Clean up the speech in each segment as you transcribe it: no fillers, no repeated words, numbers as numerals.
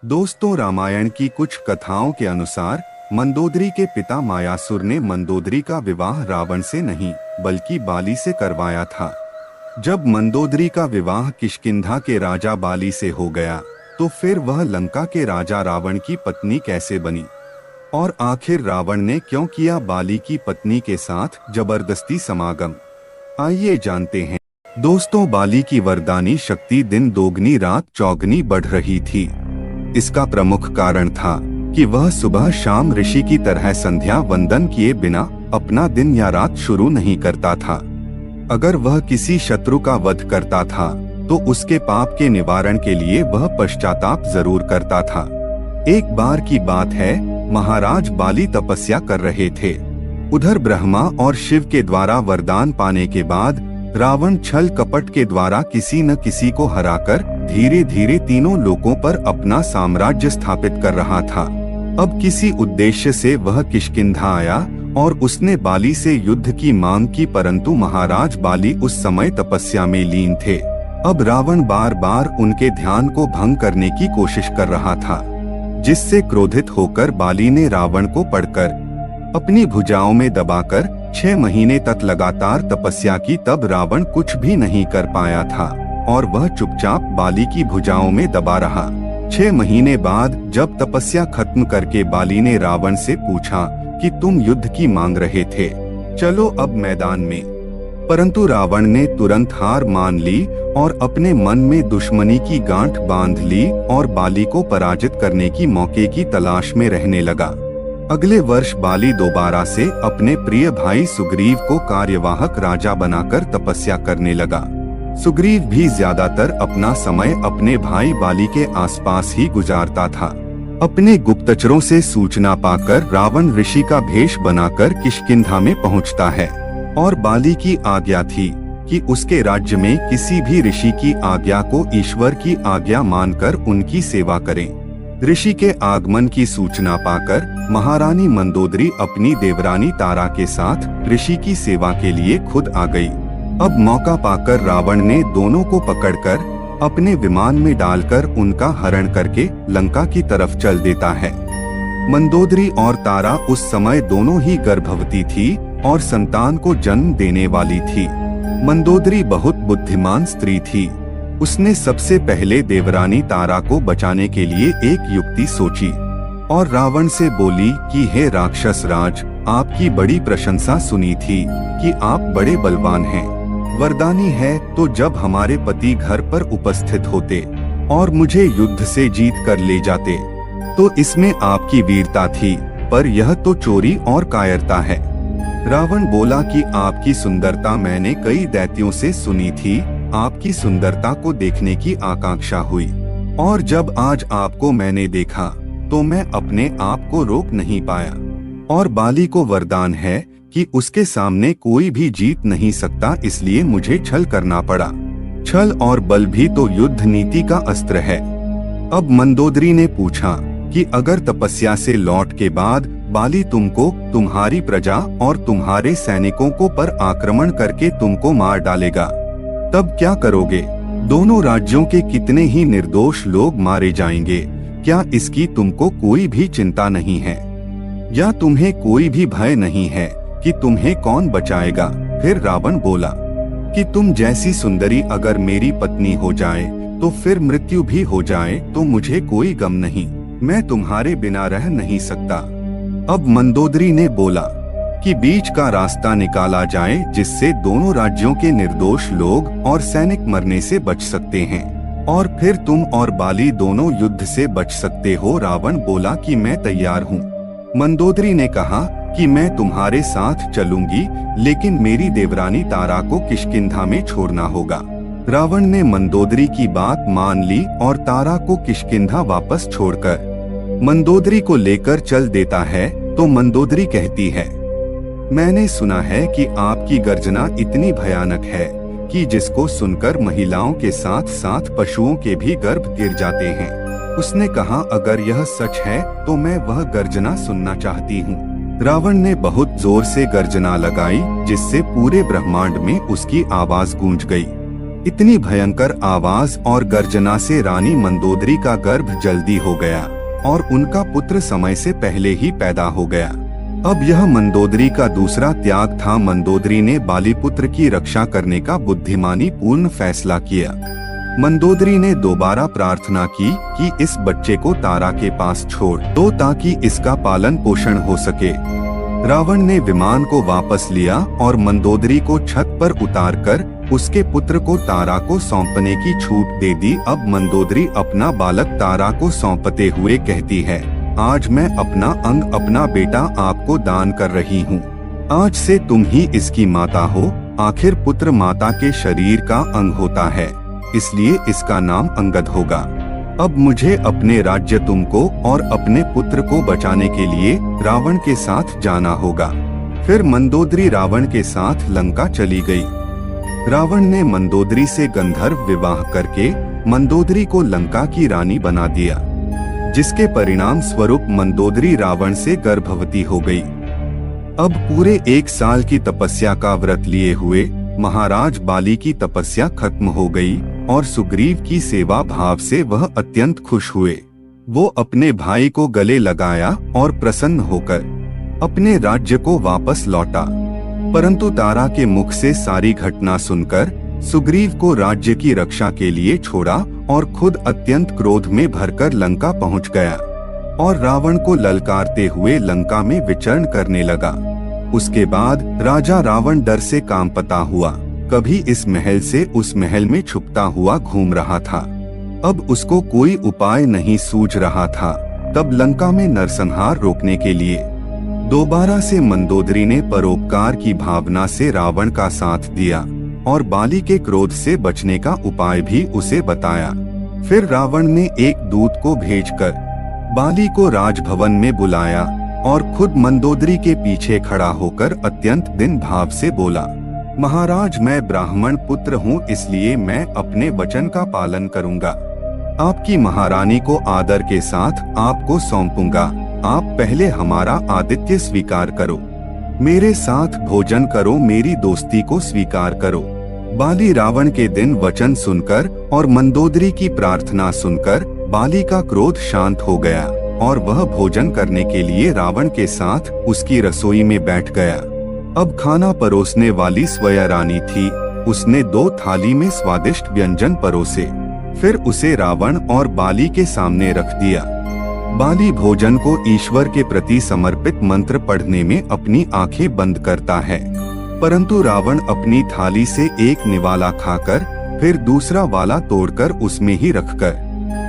दोस्तों, रामायण की कुछ कथाओं के अनुसार मंदोदरी के पिता मायासुर ने मंदोदरी का विवाह रावण से नहीं बल्कि बाली से करवाया था। जब मंदोदरी का विवाह किष्किंधा के राजा बाली से हो गया तो फिर वह लंका के राजा रावण की पत्नी कैसे बनी, और आखिर रावण ने क्यों किया बाली की पत्नी के साथ जबरदस्ती समागम। आइए जानते हैं। दोस्तों, बाली की वरदानी शक्ति दिन दोगुनी रात चौगुनी बढ़ रही थी। इसका प्रमुख कारण था कि वह सुबह शाम ऋषि की तरह संध्या वंदन किए बिना अपना दिन या रात शुरू नहीं करता था। अगर वह किसी शत्रु का वध करता था तो उसके पाप के निवारण के लिए वह पश्चाताप जरूर करता था। एक बार की बात है, महाराज बाली तपस्या कर रहे थे। उधर ब्रह्मा और शिव के द्वारा वरदान पाने के बाद रावण छल कपट के द्वारा किसी न किसी को हराकर धीरे धीरे तीनों लोकों पर अपना साम्राज्य स्थापित कर रहा था। अब किसी उद्देश्य से वह किष्किंधा आया और उसने बाली से युद्ध की मांग की, परंतु महाराज बाली उस समय तपस्या में लीन थे। अब रावण बार बार उनके ध्यान को भंग करने की कोशिश कर रहा था, जिससे क्रोधित होकर बाली ने रावण को पकड़कर अपनी भुजाओं में दबाकर 6 महीने तक लगातार तपस्या की। तब रावण कुछ भी नहीं कर पाया था और वह चुपचाप बाली की भुजाओं में दबा रहा। 6 महीने बाद जब तपस्या खत्म करके बाली ने रावण से पूछा कि तुम युद्ध की मांग रहे थे, चलो अब मैदान में। परंतु रावण ने तुरंत हार मान ली और अपने मन में दुश्मनी की गांठ बांध ली और बाली को पराजित करने की मौके की तलाश में रहने लगा। अगले वर्ष बाली दोबारा से अपने प्रिय भाई सुग्रीव को कार्यवाहक राजा बनाकर तपस्या करने लगा। सुग्रीव भी ज्यादातर अपना समय अपने भाई बाली के आसपास ही गुजारता था। अपने गुप्तचरों से सूचना पाकर रावण ऋषि का भेष बनाकर किष्किंधा में पहुंचता है और बाली की आज्ञा थी कि उसके राज्य में किसी भी ऋषि की आज्ञा को ईश्वर की आज्ञा मानकर उनकी सेवा करें। ऋषि के आगमन की सूचना पाकर महारानी मंदोदरी अपनी देवरानी तारा के साथ ऋषि की सेवा के लिए खुद आ गई। अब मौका पाकर रावण ने दोनों को पकड़कर अपने विमान में डालकर उनका हरण करके लंका की तरफ चल देता है। मंदोदरी और तारा उस समय दोनों ही गर्भवती थी और संतान को जन्म देने वाली थी। मंदोदरी बहुत बुद्धिमान स्त्री थी। उसने सबसे पहले देवरानी तारा को बचाने के लिए एक युक्ति सोची और रावण से बोली कि हे राक्षस राज, आपकी बड़ी प्रशंसा सुनी थी कि आप बड़े बलवान हैं, वरदानी है। तो जब हमारे पति घर पर उपस्थित होते और मुझे युद्ध से जीत कर ले जाते तो इसमें आपकी वीरता थी, पर यह तो चोरी और कायरता है। रावण बोला कि आपकी सुंदरता मैंने कई दैत्यों से सुनी थी, आपकी सुंदरता को देखने की आकांक्षा हुई, और जब आज आपको मैंने देखा तो मैं अपने आप को रोक नहीं पाया। और बाली को वरदान है कि उसके सामने कोई भी जीत नहीं सकता, इसलिए मुझे छल करना पड़ा। छल और बल भी तो युद्ध नीति का अस्त्र है। अब मंदोदरी ने पूछा कि अगर तपस्या से लौट के बाद बाली तुमको, तुम्हारी प्रजा और तुम्हारे सैनिकों को पर आक्रमण करके तुमको मार डालेगा, तब क्या करोगे? दोनों राज्यों के कितने ही निर्दोष लोग मारे जाएंगे, क्या इसकी तुमको कोई भी चिंता नहीं है? या तुम्हें कोई भी भय नहीं है कि तुम्हें कौन बचाएगा? फिर रावण बोला कि तुम जैसी सुंदरी अगर मेरी पत्नी हो जाए तो फिर मृत्यु भी हो जाए तो मुझे कोई गम नहीं, मैं तुम्हारे बिना रह नहीं सकता। अब मंदोदरी ने बोला कि बीच का रास्ता निकाला जाए जिससे दोनों राज्यों के निर्दोष लोग और सैनिक मरने से बच सकते हैं, और फिर तुम और बाली दोनों युद्ध से बच सकते हो। रावण बोला कि मैं तैयार हूँ। मंदोदरी ने कहा कि मैं तुम्हारे साथ चलूंगी, लेकिन मेरी देवरानी तारा को किष्किंधा में छोड़ना होगा। रावण ने मंदोदरी की बात मान ली और तारा को किष्किंधा वापस छोड़कर मंदोदरी को लेकर चल देता है। तो मंदोदरी कहती है, मैंने सुना है कि आपकी गर्जना इतनी भयानक है कि जिसको सुनकर महिलाओं के साथ साथ पशुओं के भी गर्भ गिर जाते हैं। उसने कहा, अगर यह सच है तो मैं वह गर्जना सुनना चाहती हूँ। रावण ने बहुत जोर से गर्जना लगाई, जिससे पूरे ब्रह्मांड में उसकी आवाज गूंज गई। इतनी भयंकर आवाज और गर्जना से रानी मंदोदरी का गर्भ जल्दी हो गया और उनका पुत्र समय से पहले ही पैदा हो गया। अब यह मंदोदरी का दूसरा त्याग था। मंदोदरी ने बाली पुत्र की रक्षा करने का बुद्धिमानी पूर्ण फैसला किया। मंदोदरी ने दोबारा प्रार्थना की कि इस बच्चे को तारा के पास छोड़ दो ताकि इसका पालन पोषण हो सके। रावण ने विमान को वापस लिया और मंदोदरी को छत पर उतारकर उसके पुत्र को तारा को सौंपने की छूट दे दी। अब मंदोदरी अपना बालक तारा को सौंपते हुए कहती है, आज मैं अपना अंग, अपना बेटा आपको दान कर रही हूँ। आज से तुम ही इसकी माता हो। आखिर पुत्र माता के शरीर का अंग होता है, इसलिए इसका नाम अंगद होगा। अब मुझे अपने राज्य तुमको और अपने पुत्र को बचाने के लिए रावण के साथ जाना होगा। फिर मंदोदरी रावण के साथ लंका चली गई। रावण ने मंदोदरी से गंधर्व विवाह करके मंदोदरी को लंका की रानी बना दिया, जिसके परिणाम स्वरूप मंदोदरी रावण से गर्भवती हो गई। अब पूरे 1 साल की तपस्या का व्रत लिए हुए महाराज बाली की तपस्या खत्म हो गई और सुग्रीव की सेवा भाव से वह अत्यंत खुश हुए। वो अपने भाई को गले लगाया और प्रसन्न होकर अपने राज्य को वापस लौटा। परंतु तारा के मुख से सारी घटना सुनकर सुग्रीव को राज्य की रक्षा के लिए छोड़ा और खुद अत्यंत क्रोध में भरकर लंका पहुंच गया और रावण को ललकारते हुए लंका में विचरण करने लगा। उसके बाद राजा रावण डर से कांपता हुआ कभी इस महल से उस महल में छुपता हुआ घूम रहा था। अब उसको कोई उपाय नहीं सूझ रहा था। तब लंका में नरसंहार रोकने के लिए दोबारा से मंदोदरी ने परोपकार की भावना से रावण का साथ दिया और बाली के क्रोध से बचने का उपाय भी उसे बताया। फिर रावण ने एक दूत को भेजकर बाली को राजभवन में बुलाया और खुद मंदोदरी के पीछे खड़ा होकर अत्यंत दीन भाव से बोला, महाराज, मैं ब्राह्मण पुत्र हूँ, इसलिए मैं अपने वचन का पालन करूँगा। आपकी महारानी को आदर के साथ आपको सौंपूंगा। आप पहले हमारा आतिथ्य स्वीकार करो, मेरे साथ भोजन करो, मेरी दोस्ती को स्वीकार करो। बाली रावण के दिन वचन सुनकर और मंदोदरी की प्रार्थना सुनकर बाली का क्रोध शांत हो गया और वह भोजन करने के लिए रावण के साथ उसकी रसोई में बैठ गया। अब खाना परोसने वाली स्वयं रानी थी। उसने 2 थाली में स्वादिष्ट व्यंजन परोसे, फिर उसे रावण और बाली के सामने रख दिया। बाली भोजन को ईश्वर के प्रति समर्पित मंत्र पढ़ने में अपनी आंखें बंद करता है, परंतु रावण अपनी थाली से एक निवाला खाकर फिर दूसरा वाला तोड़कर उसमें ही रखकर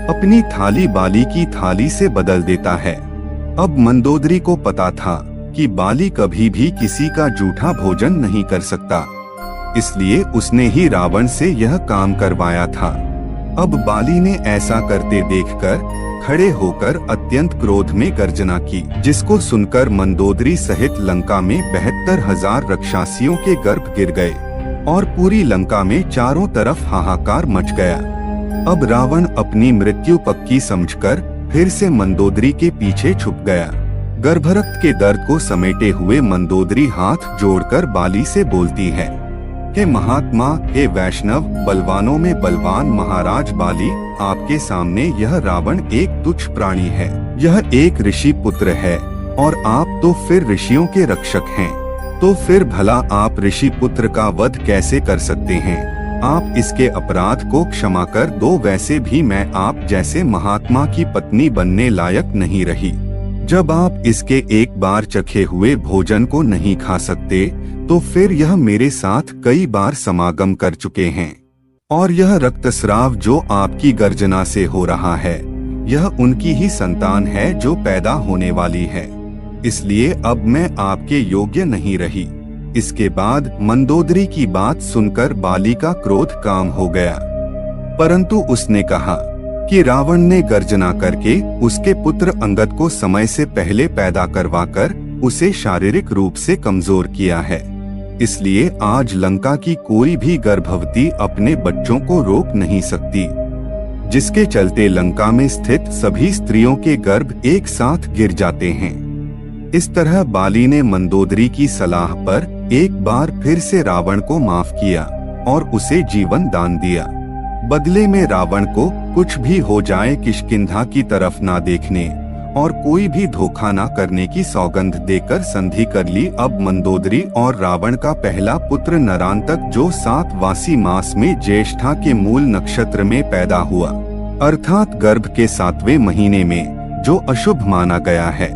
अपनी थाली बाली की थाली से बदल देता है। अब मंदोदरी को पता था कि बाली कभी भी किसी का जूठा भोजन नहीं कर सकता, इसलिए उसने ही रावण से यह काम करवाया था। अब बाली ने ऐसा करते देखकर खड़े होकर अत्यंत क्रोध में गर्जना की, जिसको सुनकर मंदोदरी सहित लंका में 72,000 राक्षसियों के गर्भ गिर गए और पूरी लंका में चारों तरफ हाहाकार मच गया। अब रावण अपनी मृत्यु पक्की समझकर फिर से मंदोदरी के पीछे छुप गया। गर्भरक्त के दर्द को समेटे हुए मंदोदरी हाथ जोड़कर बाली से बोलती है, हे महात्मा, हे वैष्णव, बलवानों में बलवान महाराज बाली, आपके सामने यह रावण एक तुच्छ प्राणी है। यह एक ऋषि पुत्र है और आप तो फिर ऋषियों के रक्षक हैं, तो फिर भला आप ऋषि पुत्र का वध कैसे कर सकते हैं? आप इसके अपराध को क्षमा कर दो, वैसे भी मैं आप जैसे महात्मा की पत्नी बनने लायक नहीं रही। जब आप इसके एक बार चखे हुए भोजन को नहीं खा सकते, तो फिर यह मेरे साथ कई बार समागम कर चुके हैं और यह रक्तस्राव जो आपकी गर्जना से हो रहा है, यह उनकी ही संतान है जो पैदा होने वाली है, इसलिए अब मैं आपके योग्य नहीं रही। इसके बाद मंदोदरी की बात सुनकर बाली का क्रोध काम हो गया, परंतु उसने कहा कि रावण ने गर्जना करके उसके पुत्र अंगद को समय से पहले पैदा करवाकर उसे शारीरिक रूप से कमजोर किया है, इसलिए आज लंका की कोई भी गर्भवती अपने बच्चों को रोक नहीं सकती, जिसके चलते लंका में स्थित सभी स्त्रियों के गर्भ एक साथ गिर जाते हैं। इस तरह बाली ने मंदोदरी की सलाह पर एक बार फिर से रावण को माफ किया और उसे जीवन दान दिया। बदले में रावण को कुछ भी हो जाए किष्किंधा की तरफ ना देखने और कोई भी धोखा ना करने की सौगंध देकर संधि कर ली। अब मंदोदरी और रावण का पहला पुत्र नरांतक, जो 7 वासी मास में ज्येष्ठा के मूल नक्षत्र में पैदा हुआ, अर्थात गर्भ के 7वें महीने में, जो अशुभ माना गया है।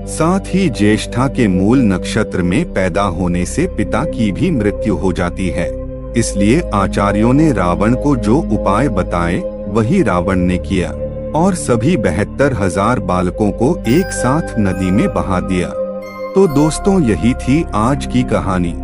साथ ही ज्येष्ठा के मूल नक्षत्र में पैदा होने से पिता की भी मृत्यु हो जाती है। इसलिए आचार्यों ने रावण को जो उपाय बताए वही रावण ने किया और सभी 72,000 बालकों को एक साथ नदी में बहा दिया। तो दोस्तों, यही थी आज की कहानी।